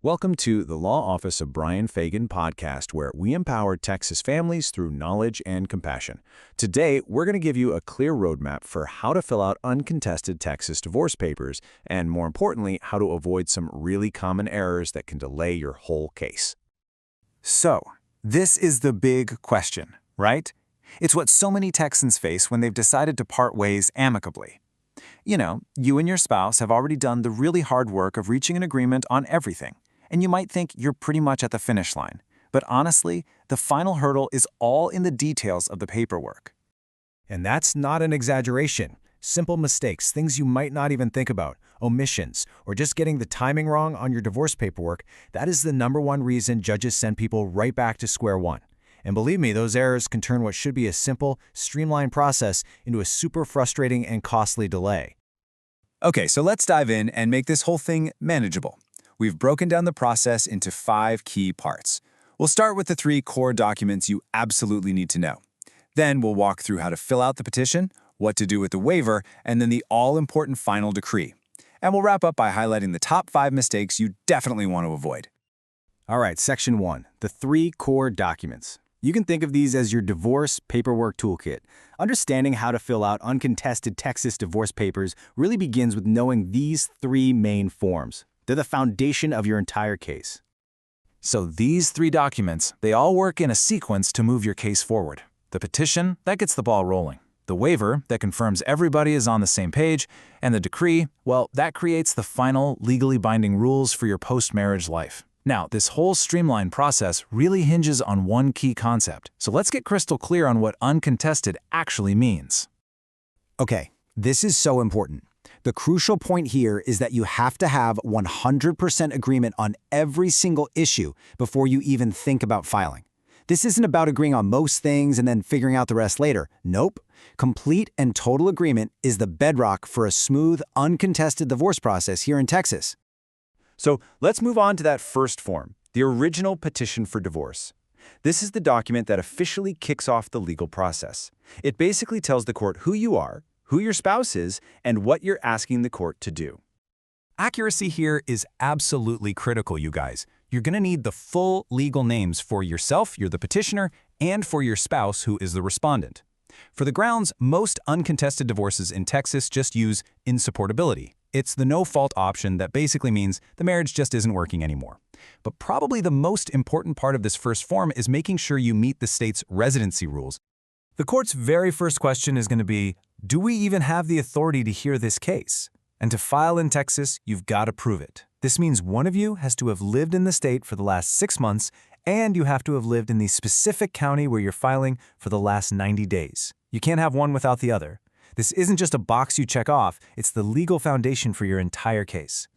Welcome to the Law Office of Brian Fagan podcast, where we empower Texas families through knowledge and compassion. Today, we're going to give you a clear roadmap for how to fill out uncontested Texas divorce papers, and more importantly, how to avoid some really common errors that can delay your whole case. So, this is the big question, right? It's what so many Texans face when they've decided to part ways amicably. You know, you and your spouse have already done the really hard work of reaching an agreement on everything, and you might think you're pretty much at the finish line. But honestly, the final hurdle is all in the details of the paperwork. And that's not an exaggeration. Simple mistakes, things you might not even think about, omissions, or just getting the timing wrong on your divorce paperwork, that is the #1 reason judges send people right back to square one. And believe me, those errors can turn what should be a simple, streamlined process into a super frustrating and costly delay. Okay, so let's dive in and make this whole thing manageable. We've broken down the process into 5 key parts. We'll start with the 3 core documents you absolutely need to know. Then we'll walk through how to fill out the petition, what to do with the waiver, and then the all-important final decree. And we'll wrap up by highlighting the top 5 mistakes you definitely want to avoid. All right, Section 1, the 3 core documents. You can think of these as your divorce paperwork toolkit. Understanding how to fill out uncontested Texas divorce papers really begins with knowing these 3 main forms. They're the foundation of your entire case. So these 3 documents, they all work in a sequence to move your case forward. The petition, that gets the ball rolling. The waiver, that confirms everybody is on the same page. And the decree, well, that creates the final, legally binding rules for your post-marriage life. Now, this whole streamlined process really hinges on one key concept. So let's get crystal clear on what uncontested actually means. Okay, this is so important. The crucial point here is that you have to have 100% agreement on every single issue before you even think about filing. This isn't about agreeing on most things and then figuring out the rest later. Nope. Complete and total agreement is the bedrock for a smooth, uncontested divorce process here in Texas. So let's move on to that first form, the original petition for divorce. This is the document that officially kicks off the legal process. It basically tells the court who you are, who your spouse is, and what you're asking the court to do. Accuracy here is absolutely critical, you guys. You're going to need the full legal names for yourself, you're the petitioner, and for your spouse, who is the respondent. For the grounds, most uncontested divorces in Texas just use insupportability. It's the no-fault option that basically means the marriage just isn't working anymore. But probably the most important part of this first form is making sure you meet the state's residency rules. The court's very first question is going to be, do we even have the authority to hear this case? And to file in Texas, you've got to prove it. This means one of you has to have lived in the state for the last 6 months, and you have to have lived in the specific county where you're filing for the last 90 days. You can't have one without the other. This isn't just a box you check off, it's the legal foundation for your entire case.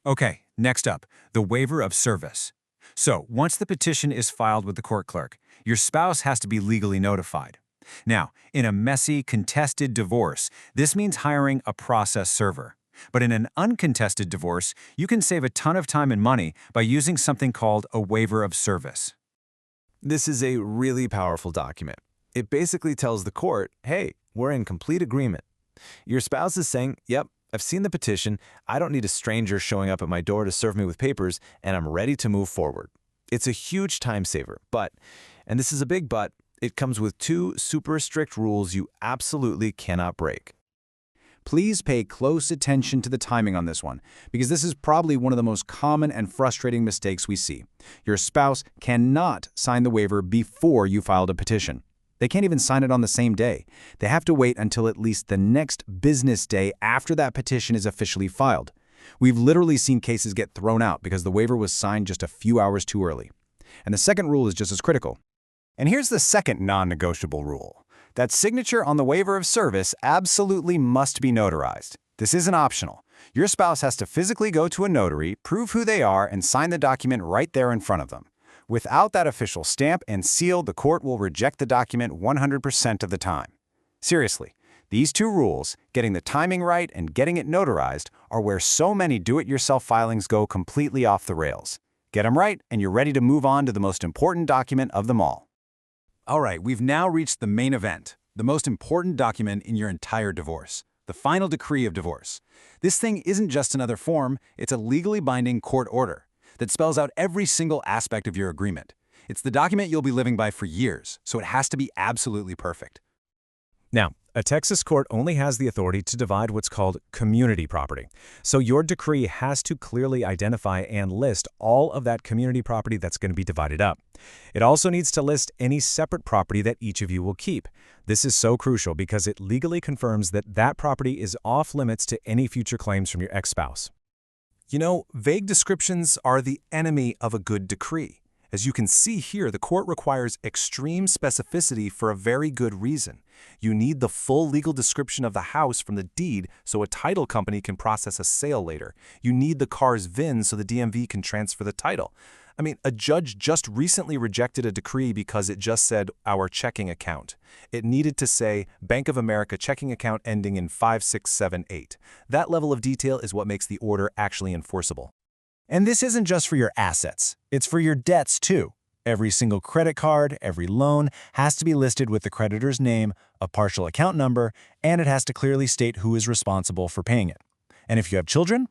Okay, next up, the waiver of service. So, once the petition is filed with the court clerk, your spouse has to be legally notified. Now, in a messy, contested divorce, this means hiring a process server. But in an uncontested divorce, you can save a ton of time and money by using something called a waiver of service. This is a really powerful document. It basically tells the court, hey, we're in complete agreement. Your spouse is saying, yep, I've seen the petition, I don't need a stranger showing up at my door to serve me with papers, and I'm ready to move forward. It's a huge time saver, but, and this is a big but, it comes with 2 super strict rules you absolutely cannot break. Please pay close attention to the timing on this one, because this is probably one of the most common and frustrating mistakes we see. Your spouse cannot sign the waiver before you filed a petition. They can't even sign it on the same day. They have to wait until at least the next business day after that petition is officially filed. We've literally seen cases get thrown out because the waiver was signed just a few hours too early. And the second rule is just as critical. And here's the second non-negotiable rule. That signature on the waiver of service absolutely must be notarized. This isn't optional. Your spouse has to physically go to a notary, prove who they are, and sign the document right there in front of them. Without that official stamp and seal, the court will reject the document 100% of the time. Seriously, these 2 rules, getting the timing right and getting it notarized, are where so many do-it-yourself filings go completely off the rails. Get them right, and you're ready to move on to the most important document of them all. All right, we've now reached the main event, the most important document in your entire divorce, the final decree of divorce. This thing isn't just another form, it's a legally binding court order. that spells out every single aspect of your agreement. It's the document you'll be living by for years, so it has to be absolutely perfect. Now, a Texas court only has the authority to divide what's called community property. So your decree has to clearly identify and list all of that community property that's going to be divided up. It also needs to list any separate property that each of you will keep. This is so crucial because it legally confirms that that property is off limits to any future claims from your ex-spouse. You know, vague descriptions are the enemy of a good decree. As you can see here, the court requires extreme specificity for a very good reason. You need the full legal description of the house from the deed so a title company can process a sale later. You need the car's VIN so the DMV can transfer the title. I mean, a judge just recently rejected a decree because it just said our checking account. It needed to say Bank of America checking account ending in 5678. That level of detail is what makes the order actually enforceable. And this isn't just for your assets, it's for your debts too. Every single credit card, every loan has to be listed with the creditor's name, a partial account number, and it has to clearly state who is responsible for paying it. And if you have children,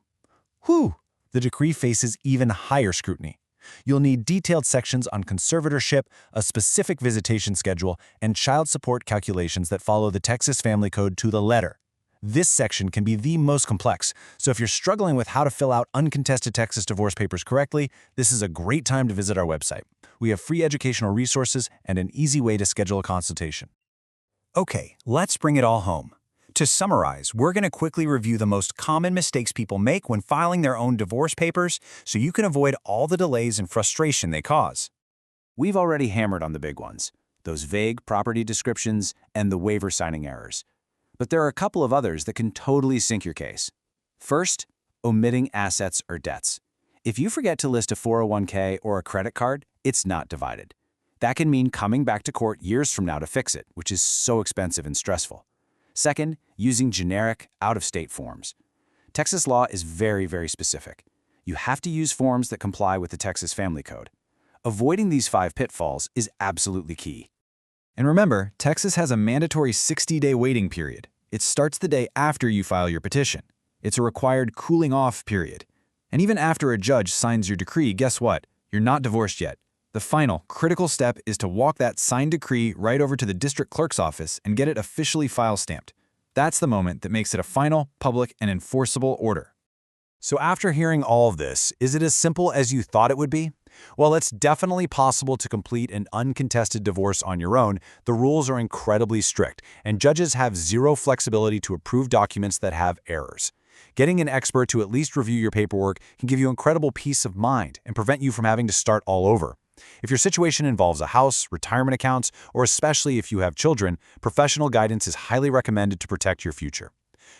the decree faces even higher scrutiny. You'll need detailed sections on conservatorship, a specific visitation schedule, and child support calculations that follow the Texas Family Code to the letter. This section can be the most complex, so if you're struggling with how to fill out uncontested Texas divorce papers correctly, this is a great time to visit our website. We have free educational resources and an easy way to schedule a consultation. Okay, let's bring it all home. To summarize, we're going to quickly review the most common mistakes people make when filing their own divorce papers so you can avoid all the delays and frustration they cause. We've already hammered on the big ones, those vague property descriptions and the waiver signing errors. But there are a couple of others that can totally sink your case. First, omitting assets or debts. If you forget to list a 401k or a credit card, it's not divided. That can mean coming back to court years from now to fix it, which is so expensive and stressful. Second, using generic, out-of-state forms. Texas law is very, very specific. You have to use forms that comply with the Texas Family Code. Avoiding these 5 pitfalls is absolutely key. And remember, Texas has a mandatory 60-day waiting period. It starts the day after you file your petition. It's a required cooling-off period. And even after a judge signs your decree, guess what? You're not divorced yet. The final, critical step is to walk that signed decree right over to the district clerk's office and get it officially file stamped. That's the moment that makes it a final, public, and enforceable order. So after hearing all of this, is it as simple as you thought it would be? Well, it's definitely possible to complete an uncontested divorce on your own. The rules are incredibly strict, and judges have zero flexibility to approve documents that have errors. Getting an expert to at least review your paperwork can give you incredible peace of mind and prevent you from having to start all over. If your situation involves a house, retirement accounts, or especially if you have children, professional guidance is highly recommended to protect your future.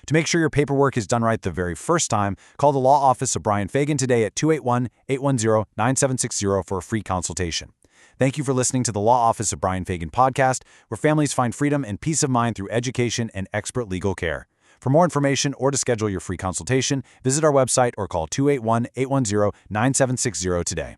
To make sure your paperwork is done right the very first time, call the law office of Brian Fagan today at 281-810-9760 for a free consultation. Thank you for listening to the Law Office of Brian Fagan podcast, where families find freedom and peace of mind through education and expert legal care. For more information or to schedule your free consultation, visit our website or call 281-810-9760 today.